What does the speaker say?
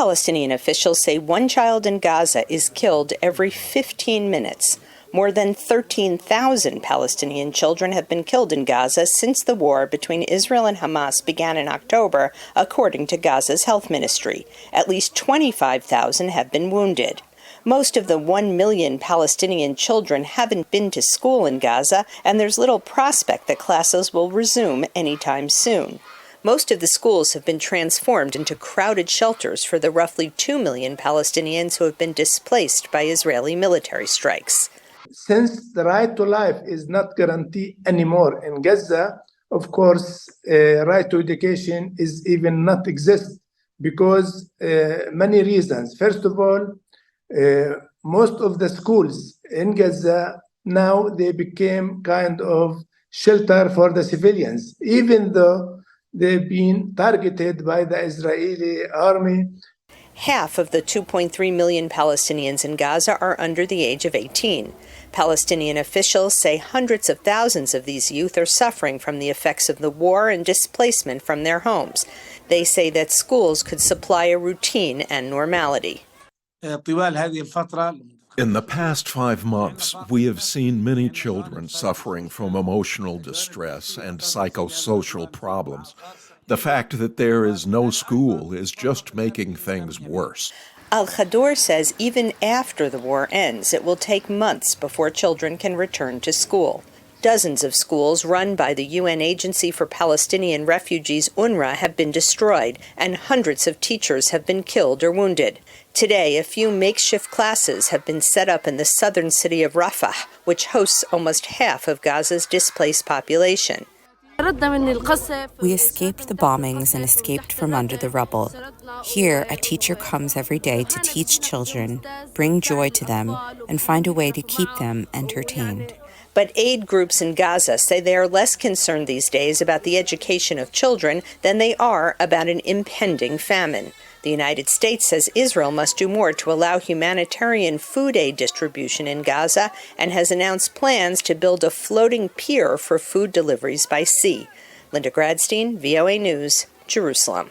Palestinian officials say one child in Gaza is killed every 15 minutes. More than 13,000 Palestinian children have been killed in Gaza since the war between Israel and Hamas began in October, according to Gaza's health ministry. At least 25,000 have been wounded. Most of the 1 million Palestinian children haven't been to school in Gaza, and there's little prospect that classes will resume anytime soon. Most of the schools have been transformed into crowded shelters for the roughly 2 million Palestinians who have been displaced by Israeli military strikes. Since the right to life is not guaranteed anymore in Gaza, of course, right to education is even not exist because many reasons. First of all, most of the schools in Gaza now they became kind of shelter for the civilians, even though they've been targeted by the Israeli army. Half of the 2.3 million Palestinians in Gaza are under the age of 18. Palestinian officials say hundreds of thousands of these youth are suffering from the effects of the war and displacement from their homes. They say that schools could supply a routine and normality. In the past 5 months, we have seen many children suffering from emotional distress and psychosocial problems. The fact that there is no school is just making things worse. Al-Khadour says even after the war ends, it will take months before children can return to school. Dozens of schools run by the UN Agency for Palestinian Refugees, UNRWA, have been destroyed, and hundreds of teachers have been killed or wounded. Today, a few makeshift classes have been set up in the southern city of Rafah, which hosts almost half of Gaza's displaced population. We escaped the bombings and escaped from under the rubble. Here, a teacher comes every day to teach children, bring joy to them, and find a way to keep them entertained. But aid groups in Gaza say they are less concerned these days about the education of children than they are about an impending famine. The United States says Israel must do more to allow humanitarian food aid distribution in Gaza and has announced plans to build a floating pier for food deliveries by sea. Linda Gradstein, VOA News, Jerusalem.